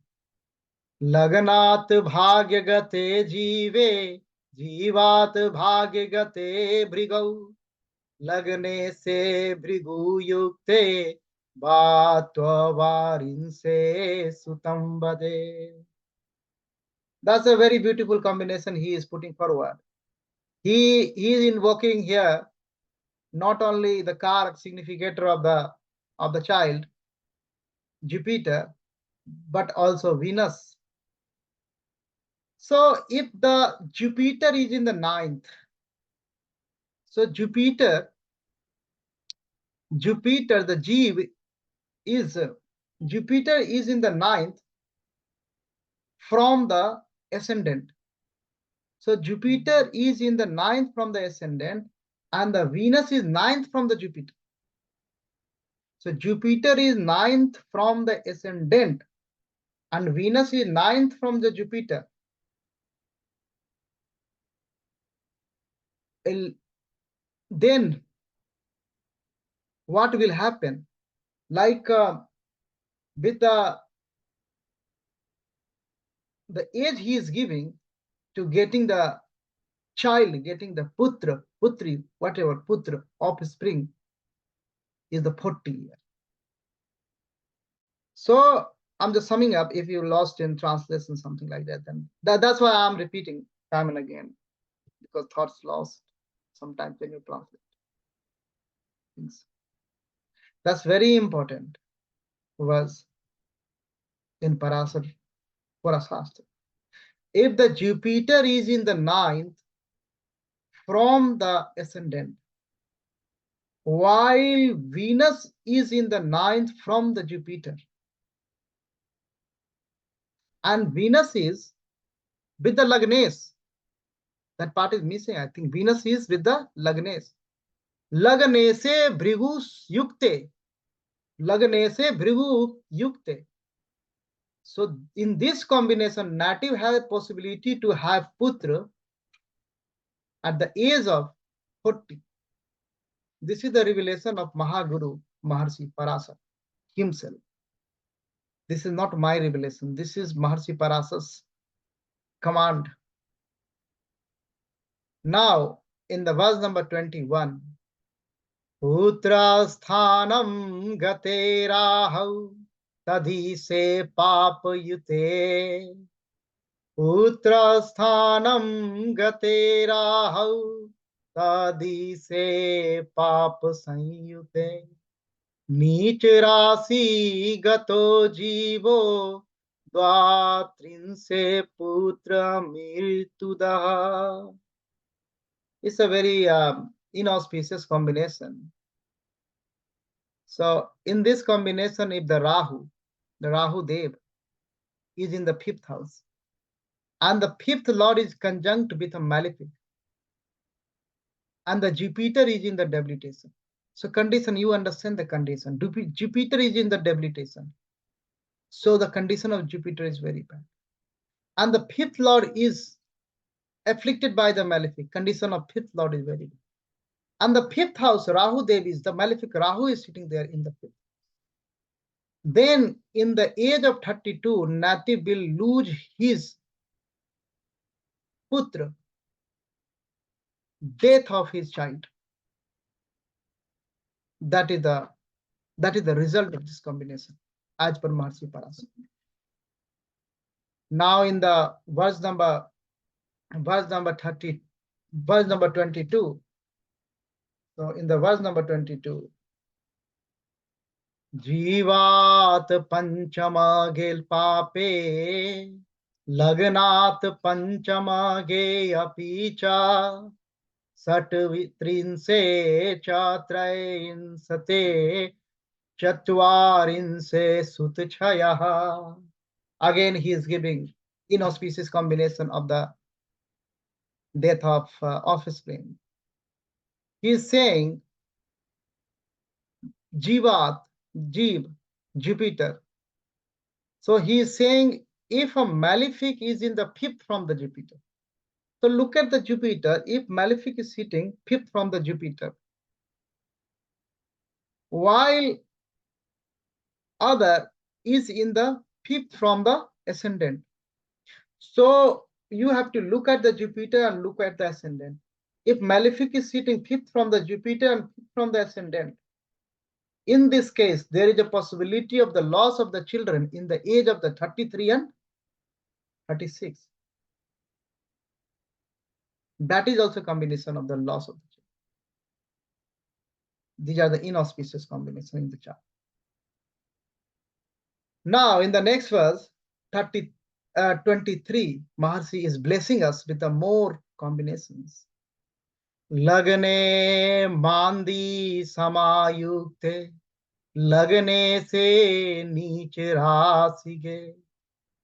Laganat bhagyagate jive, jivat bhagyagate brigau, lagane se brigu yukte, bhatva varinse sutam bade. That's a very beautiful combination he is putting forward. He is invoking here not only the Karak significator of the child, Jupiter, but also Venus. So if the Jupiter is in the 9th, so Jupiter, the Jeev is, Jupiter is in the 9th from the ascendant. So Jupiter is in the 9th from the ascendant, and the Venus is 9th from the Jupiter. So Jupiter is 9th from the ascendant, and Venus is 9th from the Jupiter. Then what will happen? Like with the age he is giving to getting the child, getting the putra, putri, whatever, putra, offspring, is the 40 year. So I'm just summing up. If you lost in translation, something like that, then that's why I'm repeating time and again, because thoughts lost sometimes when you translate things. That's very important was in Parashara. If the Jupiter is in the 9th from the ascendant, while Venus is in the 9th from the Jupiter, and Venus is with the Lagnes, that part is missing. I think Venus is with the Lagnes. Lagnese Bhrigu Yukte. Lagnese Bhrigu Yukte. So in this combination, native has a possibility to have putra at the age of 40. This is the revelation of Mahaguru Maharshi Parashara himself. This is not my revelation. This is Maharshi Parasar's command. Now, in the verse number 21, Putrasthanam gaterahu tadhi se pap yute. Putrasthanam gaterahu tadhi se pap sanyute. नीच राशि गतो जीवो द्वात्रिंसे putra mृत्युदः. It's a very inauspicious combination. So in this combination, if the Rahu Dev is in the fifth house, and the fifth lord is conjunct with a malefic, and the Jupiter is in the debilitation. So condition, you understand the condition. Jupiter is in the debilitation. So the condition of Jupiter is very bad. And the fifth lord is afflicted by the malefic. Condition of fifth lord is very bad. And the fifth house, Rahu Dev, is the malefic. Rahu is sitting there in the fifth. Then in the age of 32, Native will lose his putra, death of his child. That is the result of this combination, as per Maharshi Parasara. Now in the verse number 22. So in the verse number 22, Jivat panchama gel pape lagnat panchama ge apicha satvitrinse chatrainsate chatvarinse sutchayah. Again, he is giving inauspicious combination of the death of offspring. He is saying Jivat, Jeev, Jupiter. So he is saying if a malefic is in the fifth from the Jupiter. So look at the Jupiter. If malefic is sitting fifth from the Jupiter, while other is in the fifth from the ascendant. So you have to look at the Jupiter and look at the ascendant. If malefic is sitting fifth from the Jupiter and fifth from the ascendant, in this case, there is a possibility of the loss of the children in the age of the 33 and 36. That is also a combination of the loss of the children. These are the inauspicious combinations in the chart. Now, in the next verse, 23, Maharshi is blessing us with the more combinations. Lagane mandi samayukte, lagane se neech rasi ge,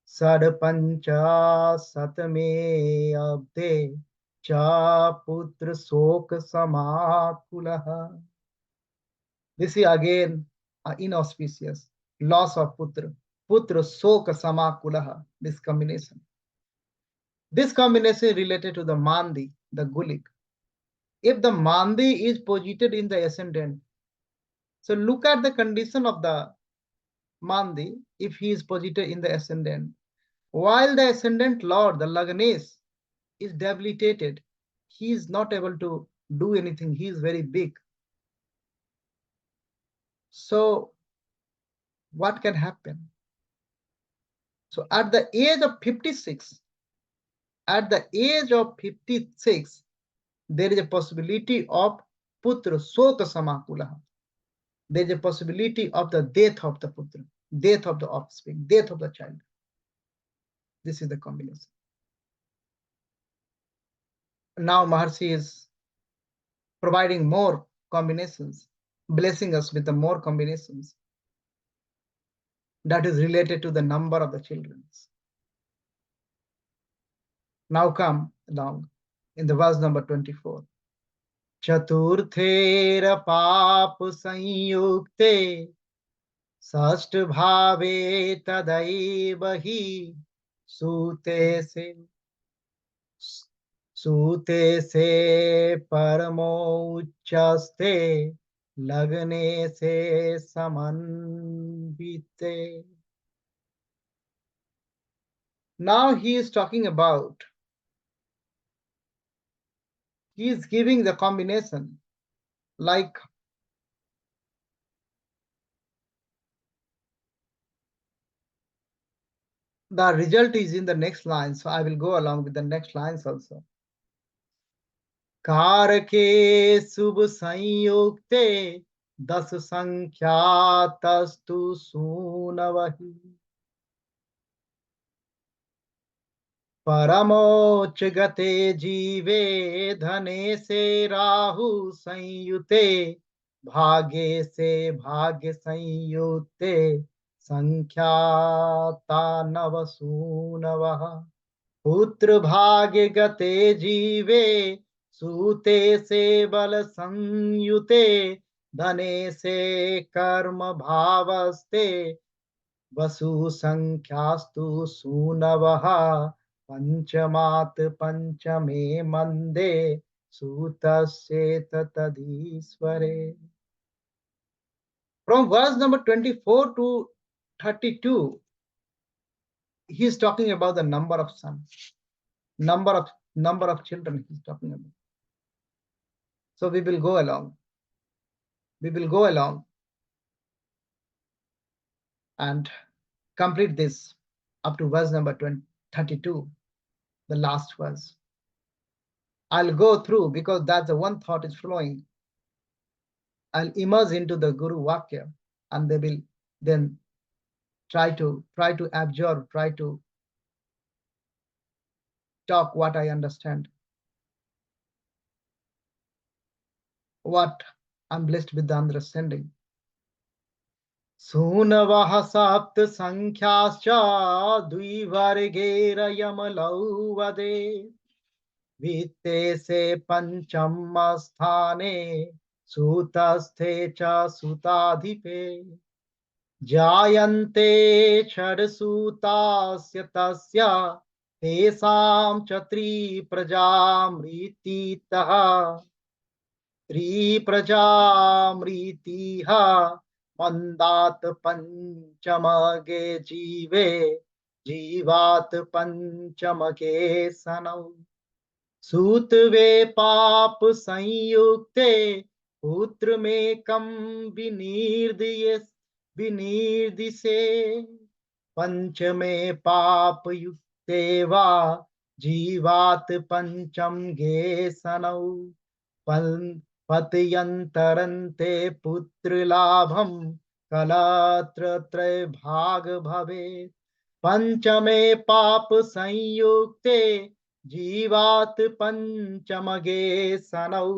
sadpancha satme abde, cha putra sok samakulaha. This is again inauspicious. Loss of putra. Putra soka samakulaha. This combination. This combination is related to the mandi, the gulik. If the mandi is posited in the ascendant, so look at the condition of the mandi if he is posited in the ascendant. While the ascendant lord, the Lagnes, is debilitated, he is not able to do anything. He is very big. So what can happen? So at the age of 56, there is a possibility of putra soka samakulaha. There is a possibility of the death of the putra, death of the offspring, death of the child. This is the combination. Now Maharshi is providing more combinations, blessing us with the more combinations that is related to the number of the children. Now come along in the verse number 24. Chaturthera pap sanyukte षष्ठ भावे तदैव हि सूते से परमोच्चस्ते लग्ने से समन्विते. Now he is talking about, he is giving the combination like the result is in the next line. So I will go along with the next lines also. कारके शुभ संयुक्ते दस संख्यातस्तु सूनवहि परमोच्च गते जीवे धने से राहु संयुते भाग्य से भाग्य संयुते संख्याता नव सूनवः पुत्र भाग्य गते जीवे सूते से बल संयुते धने से कर्म भावस्ते वसु संख्यास्तु सूनवः पंचमात पंचमे मंदे सूतस्येत तदीश्वरे. From verse number 24 to 32, he is talking about the number of sons, number of children he is talking about. So we will go along. We will go along and complete this up to verse number 32, the last verse. I'll go through because that's the one thought is flowing. I'll immerse into the Guru Vakya, and they will then try to absorb, try to talk what I understand, what I'm blessed with the understanding. सूनवः सप्त संख्याश्च द्विवर्गेर यमलौ वदे वित्ते से पंचम स्थाने सूतस्थे च सूताधिपे जायन्ते षड्सूतास्य तस्य तेषां च त्रिप्रजामृतितः त्रिप्रजामृतिः मंदात पंचमगे जीवे जीवात पंचमगे सनौ सूतवे पाप संयुक्ते पुत्र में कम विनिर्दिशे पंचमे पाप युक्ते वा जीवात पंचम गे सनौ पतयंतरन्ते पुत्र लाभम कलत्र त्रय भाग भवे पंचमे पाप संयुक्ते जीवात पंचमगे सनौ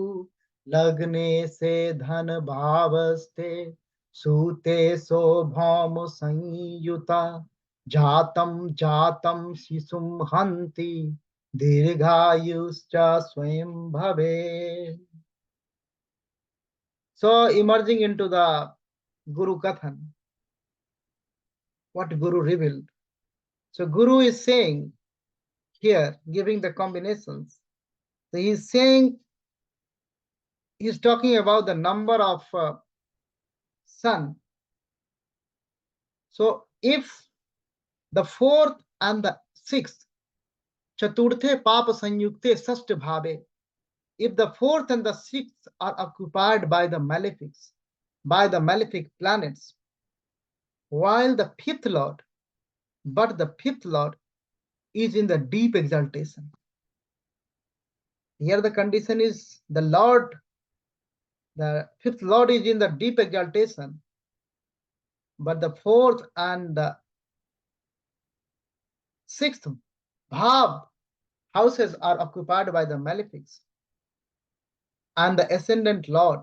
लग्ने से धन भावस्ते सूते सो भौम संयुता जातम जातम शिशुम हन्ति दीर्घायुश्च स्वयं भवे. So emerging into the Guru Kathan, what Guru revealed. So Guru is saying here, giving the combinations. So he's saying, he's talking about the number of sun. So if the fourth and the sixth, chaturthe papa sanyukte sashta bhave, if the fourth and the sixth are occupied by the malefics, by the malefic planets, while the fifth lord, but the fifth lord is in the deep exaltation. Here the condition is the lord, the fifth lord is in the deep exaltation, but the fourth and the sixth bhav houses are occupied by the malefics. And the ascendant lord,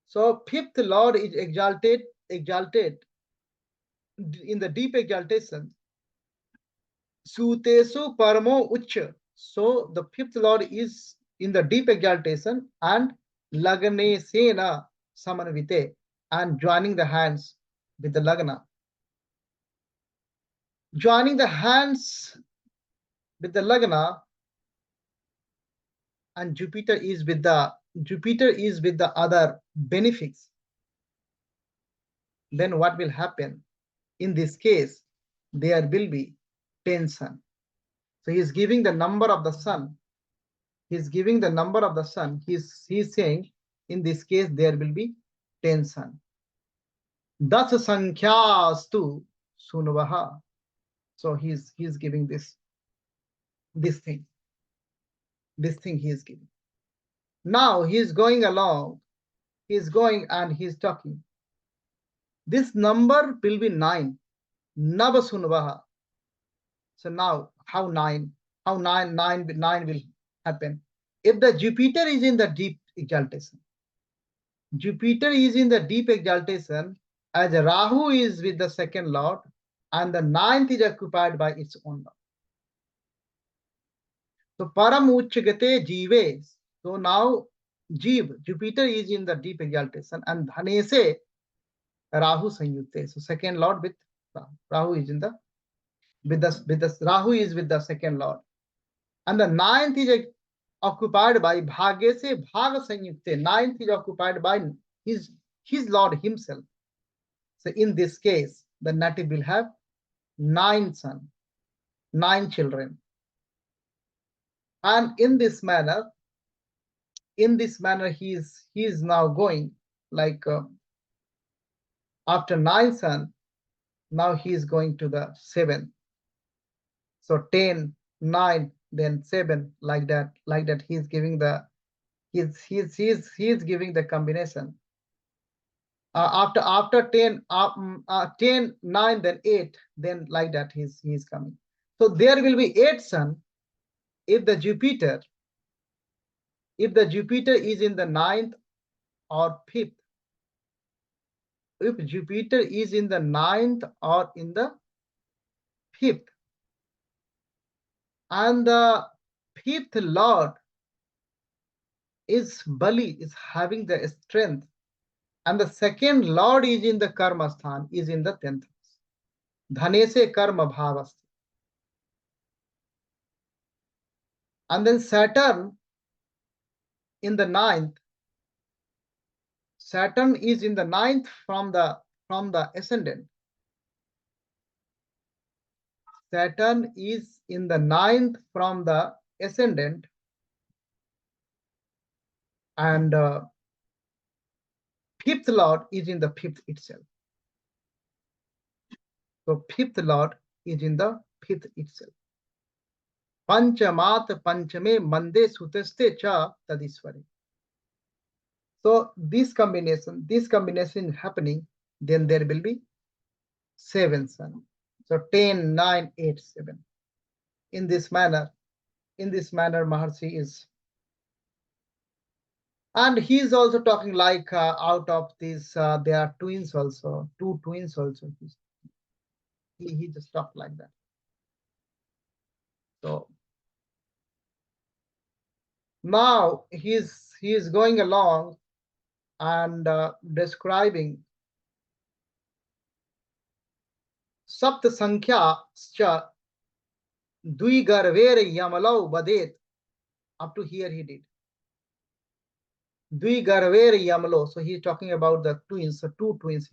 so fifth lord is exalted in the deep exaltation. Sutesu paramo ucha. So the fifth lord is in the deep exaltation and lagane sena samanvite, and joining the hands with the lagna. Joining the hands with the lagna, and Jupiter is with the other benefics. then what will happen? In this case, there will be 10 sun. So he is giving the number of the sun. He is giving the number of the sun. He's saying in this case there will be 10 sun. Das sankhyastu sunvaha. So he's giving this thing. This thing he is giving. Now he's going along. He's going and he's talking. This number will be 9. Navasunvaha. So now how 9 will happen? If the Jupiter is in the deep exaltation, Jupiter is in the deep exaltation, as Rahu is with the second lord, and the 9th is occupied by its own lord. So Param Uchchagate Jive. So now Jupiter is in the deep exaltation, and Dhanese Rahu Sanyukte. So second lord with Rahu is in the Rahu is with the second lord, and the 9th is occupied by Bhagye se Bhaga Sanyukte. 9th is occupied by his lord himself. So in this case, the native will have 9 sons, 9 children, and in this manner he is now going like after 9 sons, now he is going to the 7. So 10, 9, then 7, like that. He is giving the giving the combination. After 10, 10, 9, then 8, then like that he is coming. So there will be 8 sons if the Jupiter is in the 9th or 5th. If Jupiter is in the 9th or in the 5th, and the 5th lord is Bali, is having the strength, and the second lord is in the karma sthan, is in the 10th house. Dhanese karma bhavasti. And then Saturn in the 9th. Saturn is in the 9th from the ascendant. Saturn is in the 9th from the ascendant, and 5th lord is in the 5th itself. So 5th lord is in the 5th itself. Panchamat panchame mande sutaste cha tadiswari. So this combination happening, then there will be 7 sons. So 10, 9, 8, 7. In this manner, Maharshi is, and he is also talking like out of this, there are twins also, 2 twins also. He just talked like that. So now he is going along and describing Sapta Sankhya cha Dui Garvere Yamalau Badet. Up to here he did. Dui Garvere Yamalo. So he is talking about the twins, so 2 twins.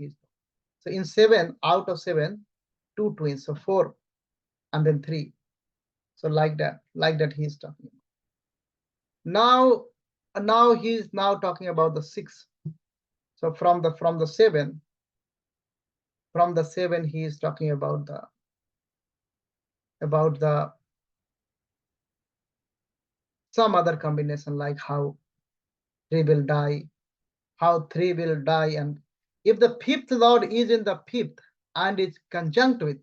So in 7, out of 7, 2 twins, so 4 and then 3. So like that he is talking. Now he is now talking about the 6. So from the 7, he is talking about the some other combination, like how 3 will die, and if the 5th lord is in the 5th and is conjunct with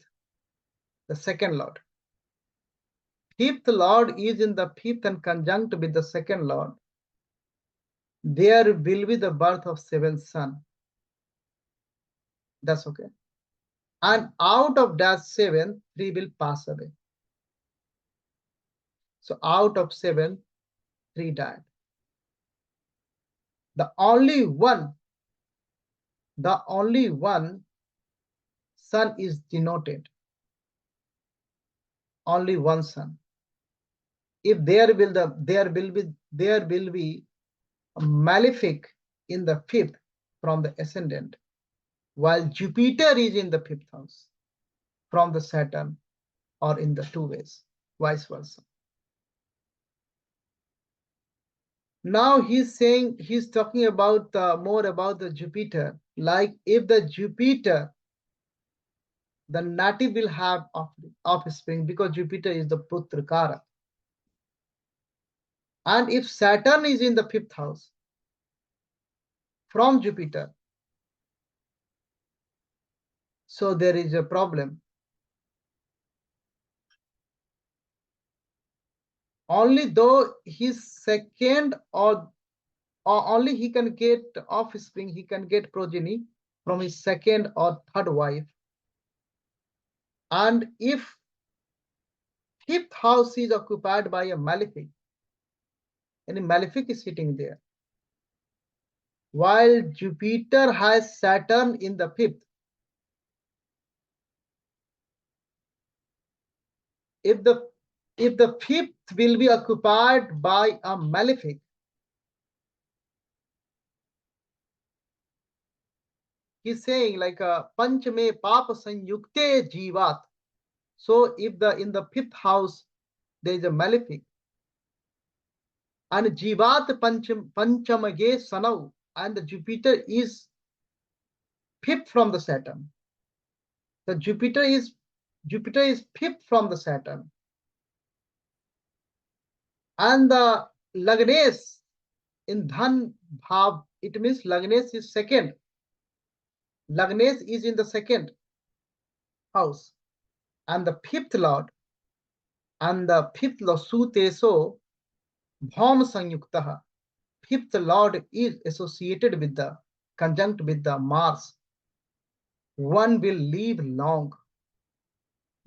the second lord, 5th lord is in the 5th and conjunct with the second lord, there will be the birth of 7 sons. That's okay. And out of that 7, 3 will pass away. So out of 7, 3 died. The only one son is denoted. Only one son. If there will be a malefic in the 5th from the ascendant, while Jupiter is in the fifth house from the Saturn, or in the two ways, vice versa. Now he's talking about more about the Jupiter. Like if the Jupiter, the native will have offspring, because Jupiter is the Putra Kara. And if Saturn is in the fifth house from Jupiter, so there is a problem. Only though his second or only he can get offspring, he can get progeny from his second or third wife. And if fifth house is occupied by a malefic, and a malefic is sitting there, while Jupiter has Saturn in the fifth, if the fifth will be occupied by a malefic, he's saying like a Panchame Papa Sanyukte Jivat. So if in the fifth house there is a malefic, and Jivat Panchamage Sanau, and the Jupiter is fifth from the Saturn. The Jupiter is fifth from the Saturn. And the Lagnes in Dhan Bhav, it means Lagnes is second. Lagnes is in the second house. And the fifth lord, Suteso Bhaum Sanyuktaha. Fifth lord is associated with the conjunct with the Mars. One will live long.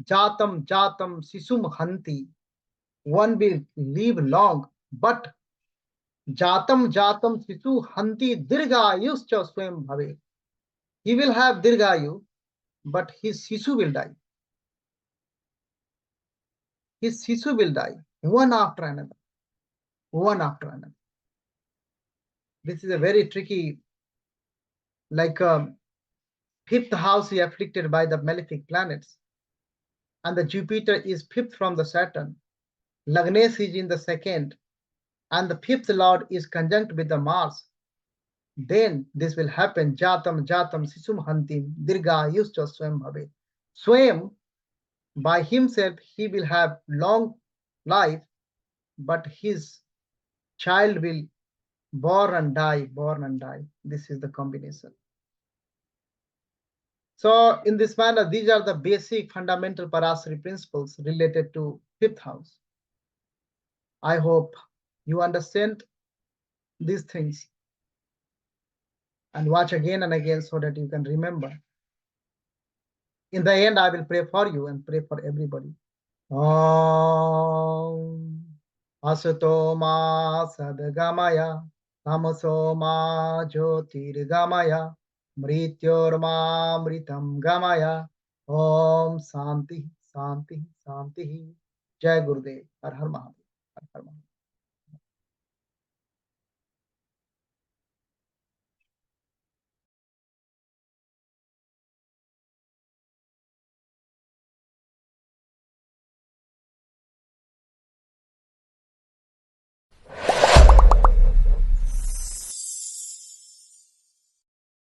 Jatam Sisum Hanti. One will live long, but Jatam Sisu Hanti Dirghayuscha Swam Bhave. He will have Dirghayu, but his Sisu will die. His Sisu will die, one after another. One after another. This is a very tricky, like fifth house is afflicted by the malefic planets. And the Jupiter is fifth from the Saturn. Lagnes is in the second. And the fifth lord is conjunct with the Mars. Then this will happen. Jatam Sisum Hantim Dirga Yuscha Swam Bhave. Swam, by himself, he will have long life, but his child will born and die. This is the combination. So in this manner, these are the basic fundamental Parashara principles related to fifth house. I hope you understand these things and watch again and again so that you can remember. In the end, I will pray for you and pray for everybody. Om Asato Ma Sadgamaya Tamaso Ma Jyotirgamaya Mrityorma Mritam Gamaya. Om Santi Santi Santi. Jai Gurudev. Har Har Mahadev.